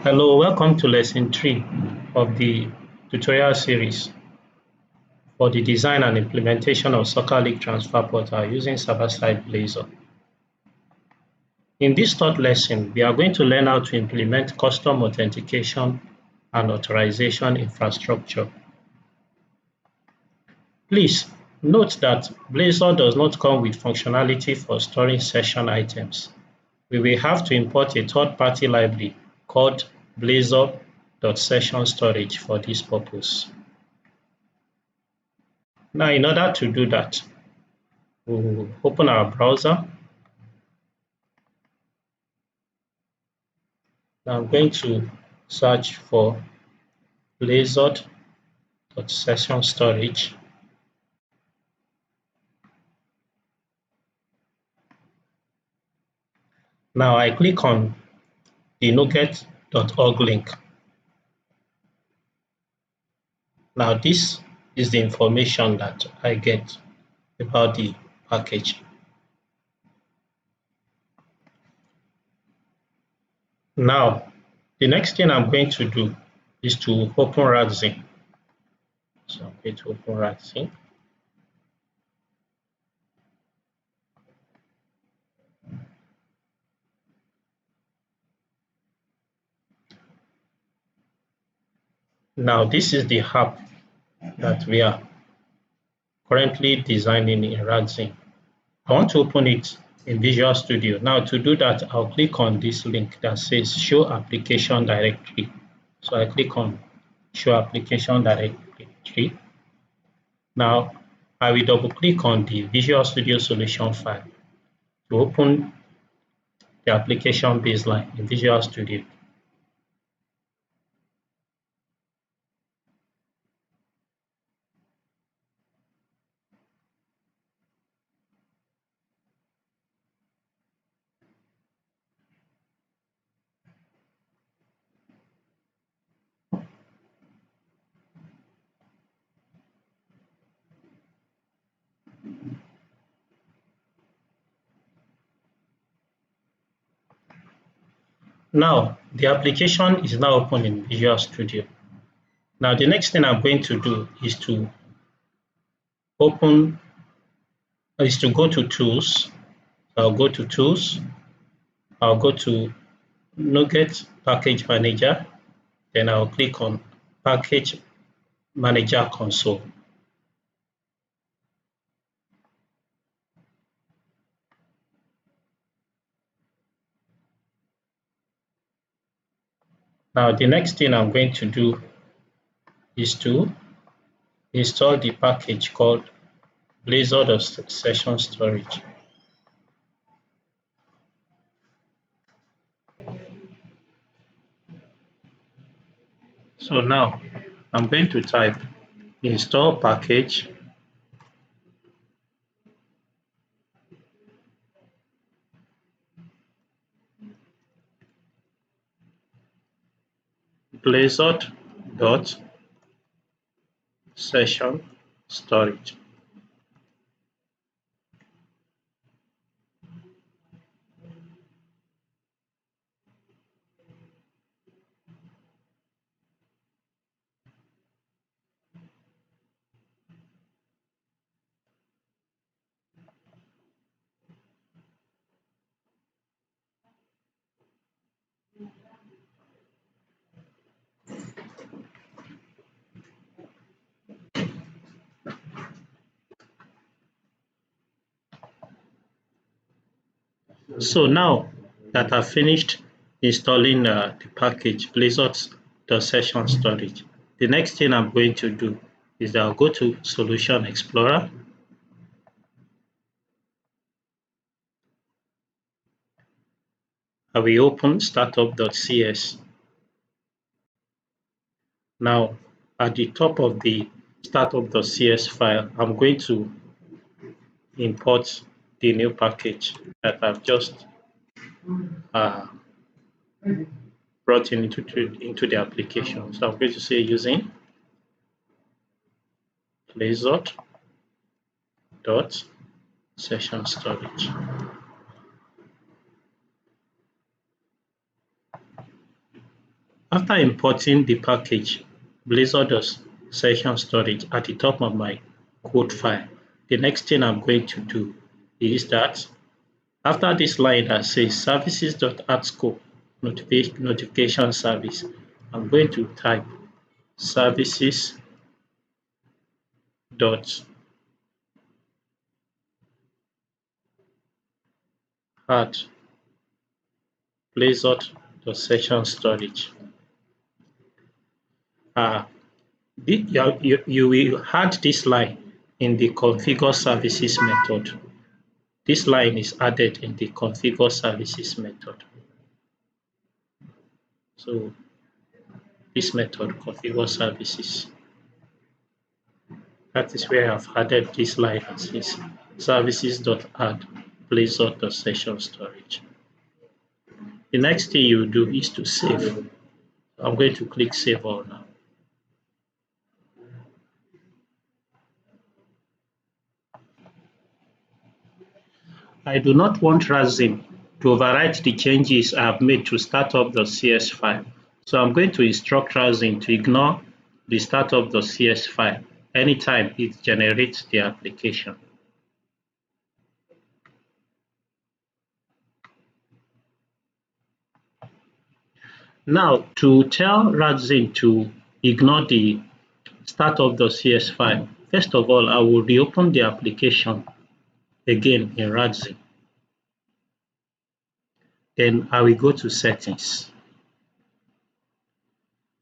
Hello, welcome to lesson 3 of the tutorial series for the design and implementation of Soccer League transfer portal using server-side Blazor. In this third lesson, we are going to learn how to implement custom authentication and authorization infrastructure. Please note that Blazor does not come with functionality for storing session items. We will have to import a third-party library called Blazor.session_storage for this purpose. Now, in order to do that, we'll open our browser. Now, I'm going to search for Blazor.session_storage. Now, I click on the nuget.org link. Now, this is the information that I get about the package. Now, the next thing I'm going to do is to open Radzen. So I'm going to open Radzen. Now, this is the app that we are currently designing in Radzen. I want to open it in Visual Studio. Now, to do that, I'll click on this link that says Show Application Directory. So I click on Show Application Directory. Now, I will double click on the Visual Studio solution file to open the application baseline in Visual Studio. Now, the application is now open in Visual Studio. Now, the next thing I'm going to do is to go to Tools. I'll go to Tools. I'll go to NuGet Package Manager. Then I'll click on Package Manager Console. Now, the next thing I'm going to do is to install the package called Blazor.session_storage. So now I'm going to type install package Blazor.session_storage. So now that I've finished installing the package Blazor.session_storage, the next thing I'm going to do is that I'll go to Solution Explorer. I will open startup.cs. Now, at the top of the startup.cs file, I'm going to import the new package that I've just brought into the application. So I'm going to say using Blazor.session_storage. After importing the package, Blazor does session storage at the top of my code file. The next thing I'm going to do is that after this line that says services.add_scope notification service, I'm going to type services dot add Blazor dot session storage. You will add this line in the configure services method. This line is added in the configure services method. So this method configure services. That is where I've added this line that says services.add Blazor.session storage. The next thing you do is to save. I'm going to click save all now. I do not want Radzen to overwrite the changes I have made to startup.cs file. So I'm going to instruct Radzen to ignore the startup.cs file anytime it generates the application. Now, to tell Radzen to ignore the startup.cs file, first of all, I will reopen the application again in Radzen. Then I will go to settings.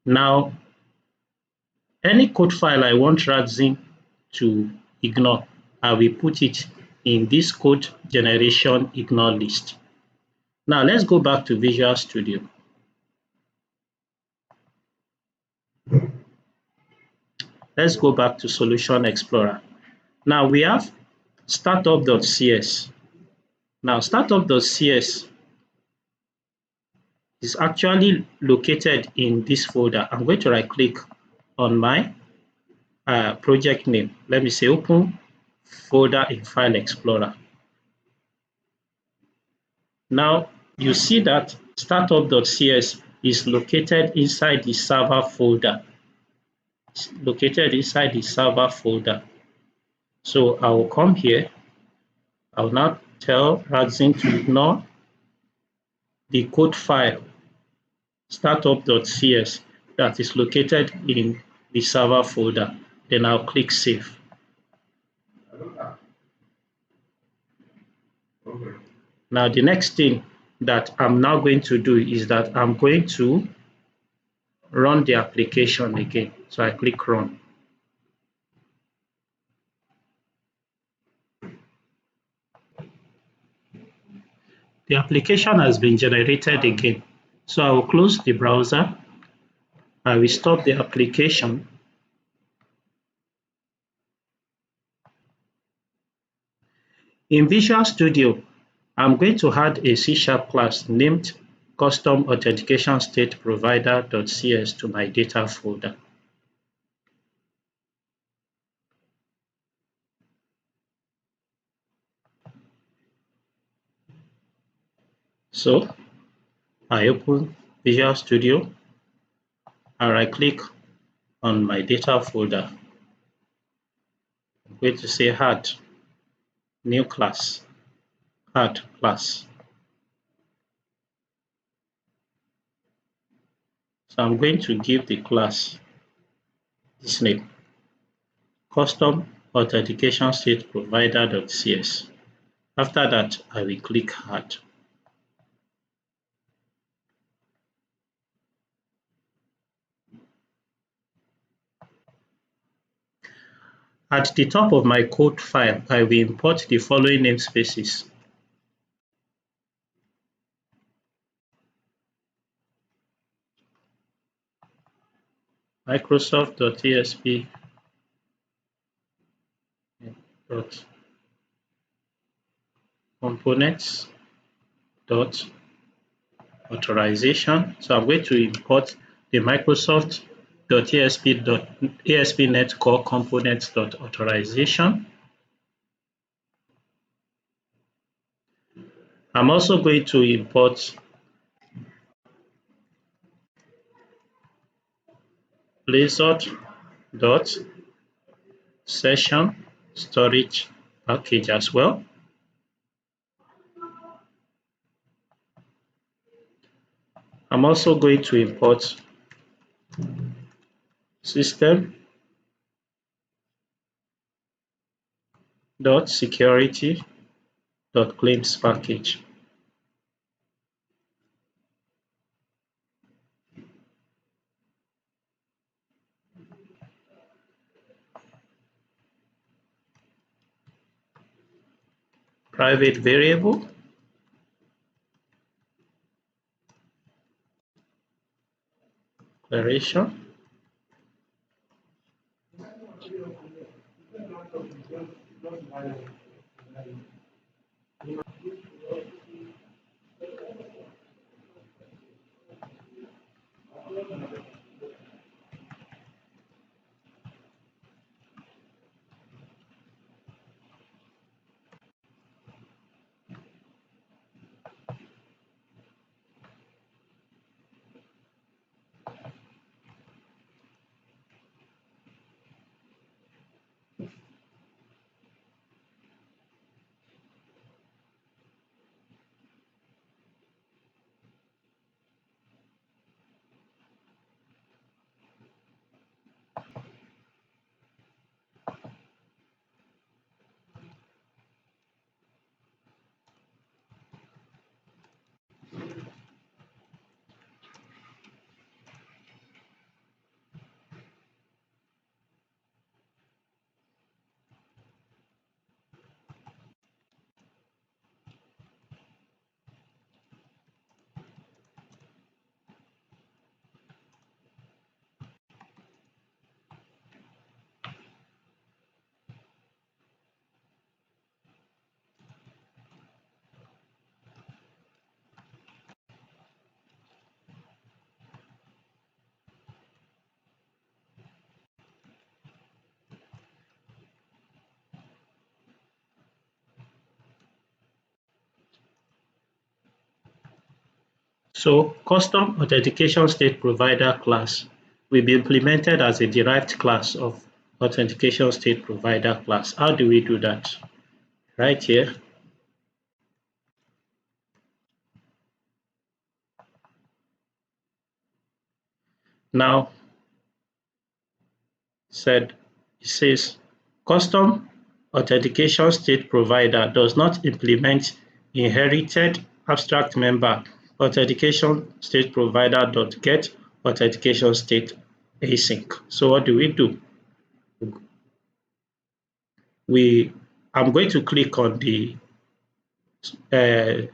Now, any code file I want Radzen to ignore, I will put it in this code generation ignore list. Now, let's go back to Visual Studio. Let's go back to Solution Explorer. Now, we have startup.cs. Now, startup.cs is actually located in this folder. I'm going to right click on my project name. Let me say open folder in File Explorer. Now you see that startup.cs is located inside the server folder. It's located inside the server folder. So I will come here. I will now tell Radzen to ignore the code file startup.cs that is located in the server folder. Then I'll click save. Now the next thing that I'm now going to do is that I'm going to run the application again. So I click run. The application has been generated again. So I will close the browser. I will stop the application. In Visual Studio, I'm going to add a C# class named custom authentication state provider.cs to my data folder. So I open Visual Studio. I right click on my data folder. I'm going to say add new class, add class. So I'm going to give the class this name, custom authentication state provider.cs. After that, I will click add. At the top of my code file, I will import the following namespaces. Microsoft.esp components dot authorization. So I'm going to import the Microsoft.esp.ASP.NET Core components dot authorization. I'm also going to import Blazor dot session storage package as well. I'm also going to import system dot security dot claims package. Private variable, declaration, So custom authentication state provider class will be implemented as a derived class of authentication state provider class. How do we do that? Right here. Now it says custom authentication state provider does not implement inherited abstract member authentication state provider dot get authentication state async. So what do? I'm going to click on the uh,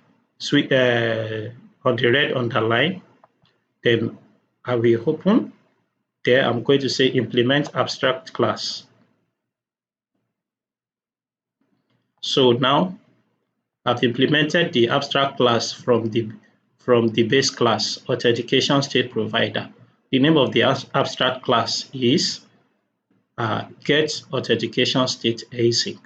on the red underline. Then I will open. There I'm going to say implement abstract class. So now I've implemented the abstract class from the base class authentication state provider. The name of the abstract class is get authentication state async.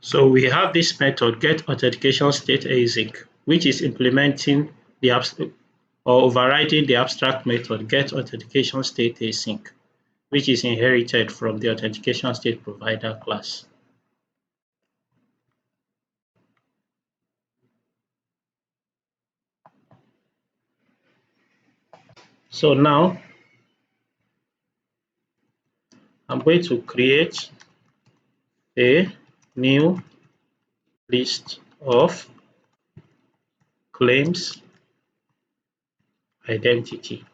So we have this method get authentication state async, which is implementing the or overriding the abstract method get authentication state async, which is inherited from the authentication state provider class. So now I'm going to create a new list of claims identity.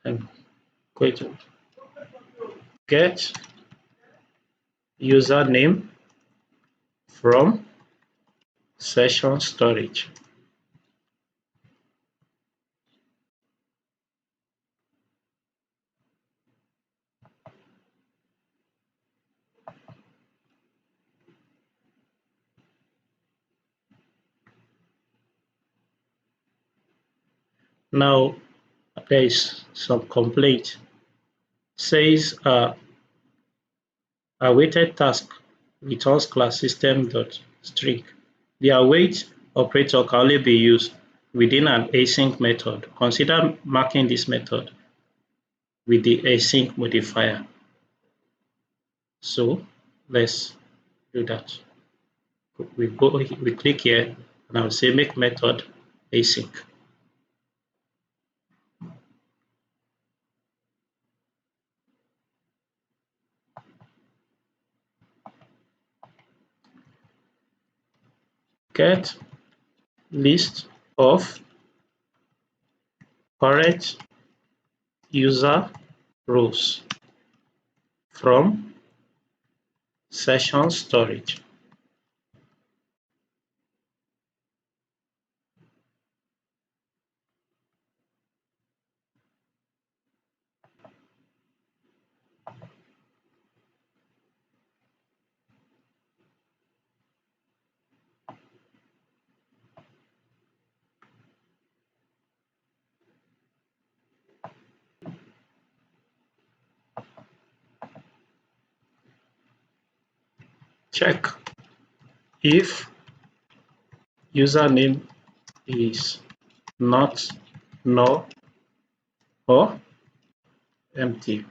I'm going to get username from session storage. Now there is some complaint. Says awaited task returns class system.string. The await operator can only be used within an async method. Consider marking this method with the async modifier. So let's do that. We click here and I'll say make method async. Get list of current user roles from session storage. Check if username is not null or empty.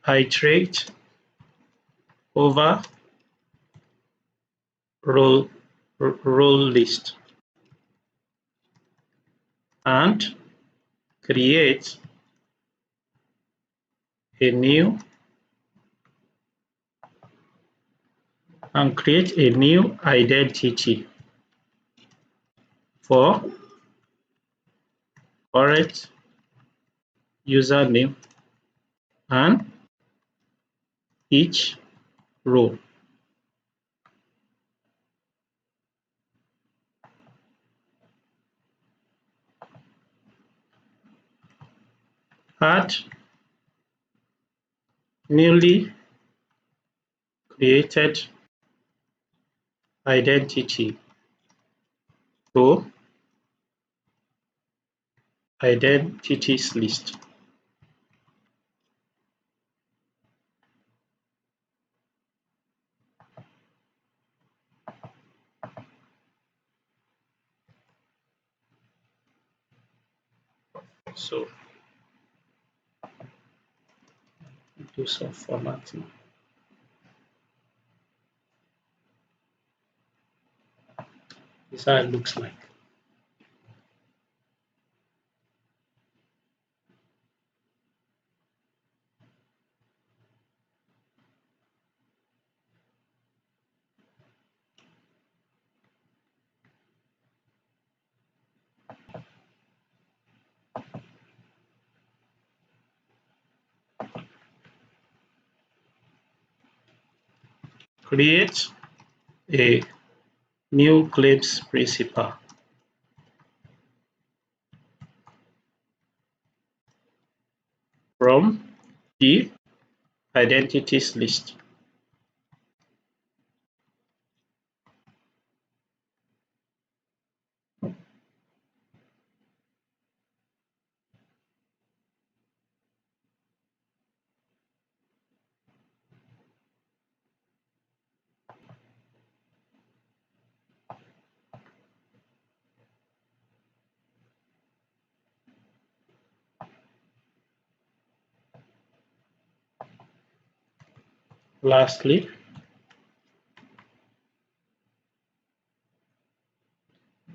Iterate over role list and create a new identity for current username and each role. Add newly created identity to identities list. So do some formatting. This is how it looks like. Create a new claims principal. the identities list. Lastly,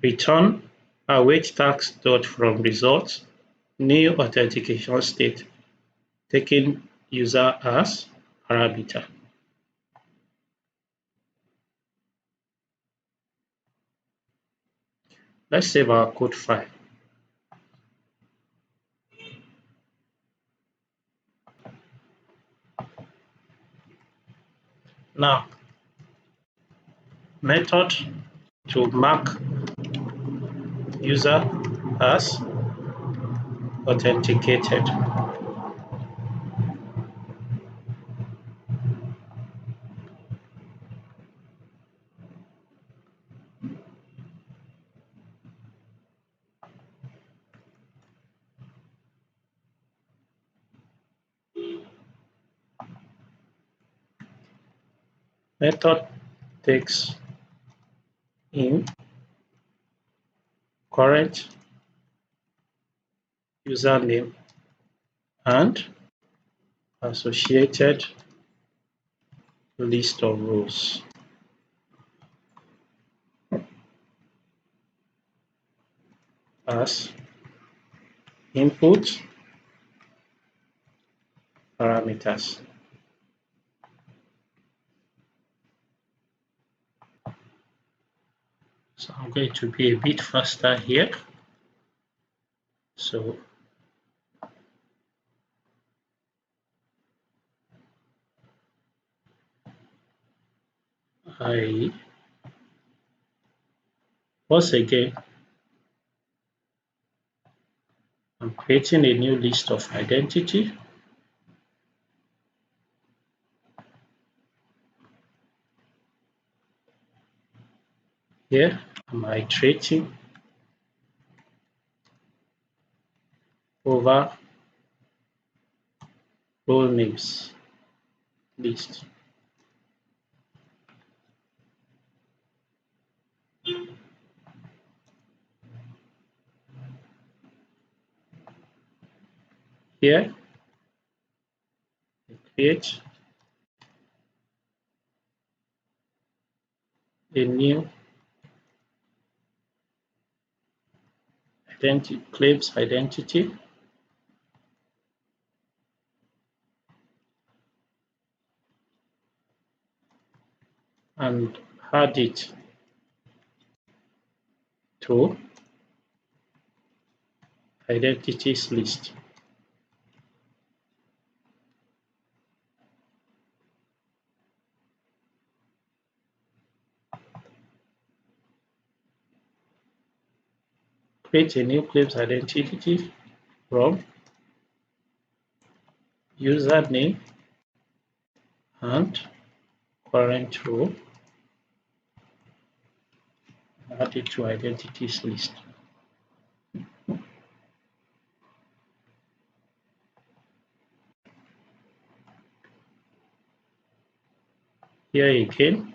return await tags dot from results new authentication state, taking user as parameter. Let's save our code file. Now, method to mark user as authenticated. Method takes in current username and associated list of rows. As input parameters. So I'm going to be a bit faster here. So once again, I'm creating a new list of identity. Here I'm iterating over role names list. Here I create a new claims identity. And add it to identities list. Create a new claims identity from username and current row. Add it to identities list. Here again,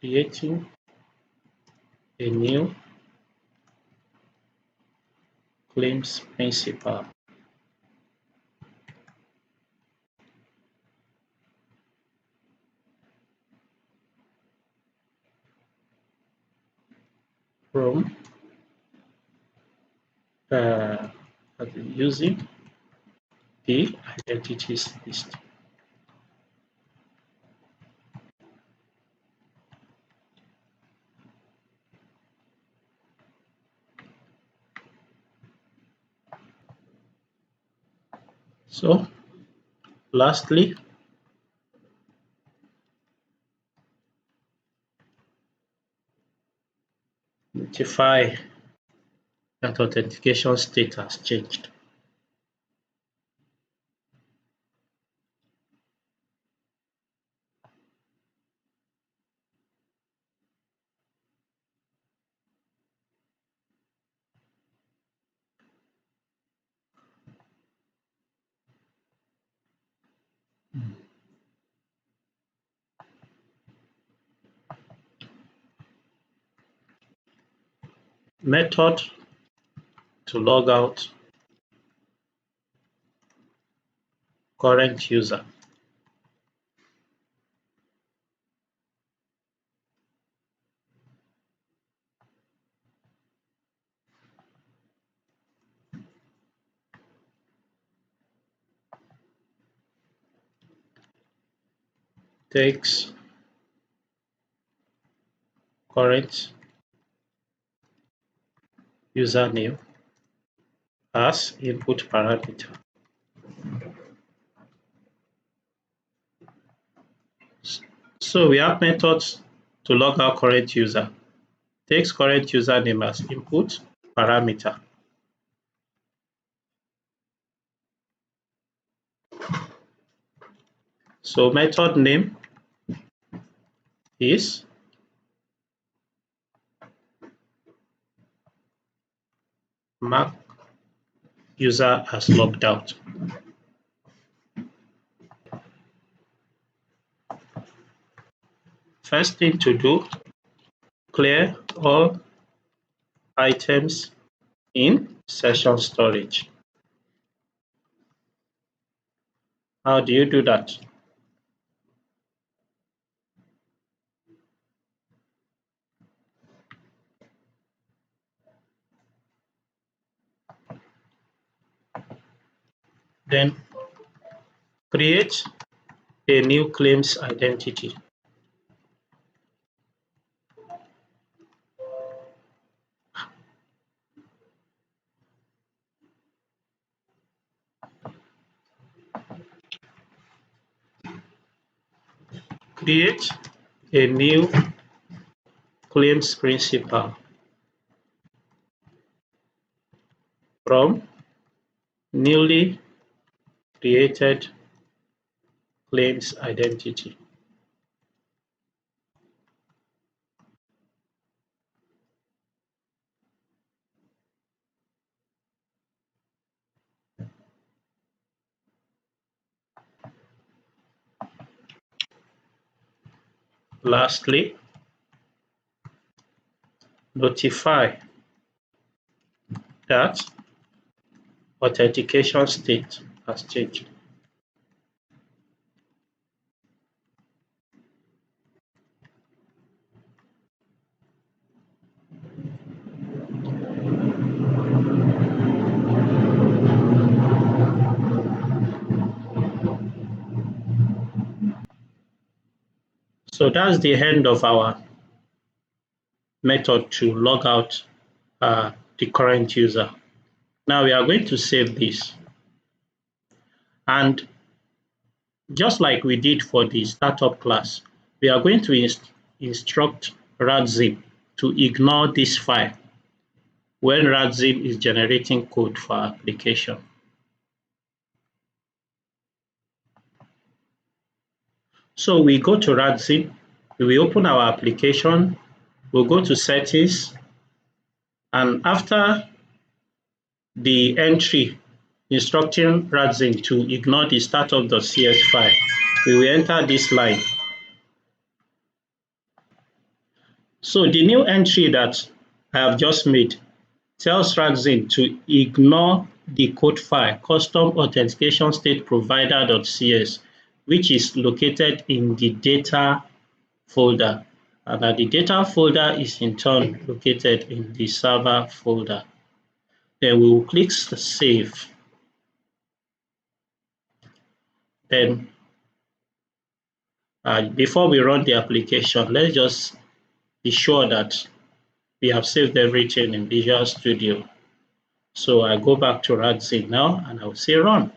creating a new claims principal. From using the identities list. So lastly, notify that authentication state has changed. Method to log out current user. Takes current username as input parameter. So we have methods to log out current user. Takes current username as input parameter. So method name is mark user as logged out. First thing to do, clear all items in session storage. How do you do that? Then create a new claims identity. Create a new claims principal from newly created claims identity. Lastly, notify that authentication state has changed. So that's the end of our method to log out the current user. Now we are going to save this. And just like we did for the startup class, we are going to instruct Radzen to ignore this file when Radzen is generating code for our application. So we go to Radzen, we open our application, we'll go to settings, and after the entry instructing Radzen to ignore the startup.cs file, we will enter this line. So the new entry that I have just made tells Radzen to ignore the code file custom authentication state provider.cs, which is located in the data folder, and that the data folder is in turn located in the server folder. Then we will click save. Then before we run the application, let's just be sure that we have saved everything in Visual Studio. So I go back to Radzen now and I'll say run.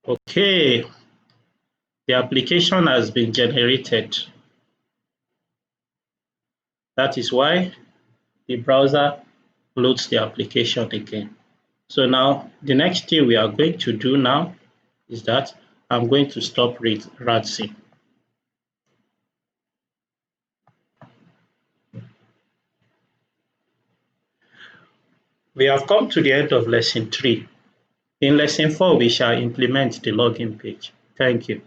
Okay, the application has been generated. That is why the browser loads the application again. So now the next thing we are going to do now is that I'm going to stop Radzen. We have come to the end of lesson 3. In lesson 4, we shall implement the login page. Thank you.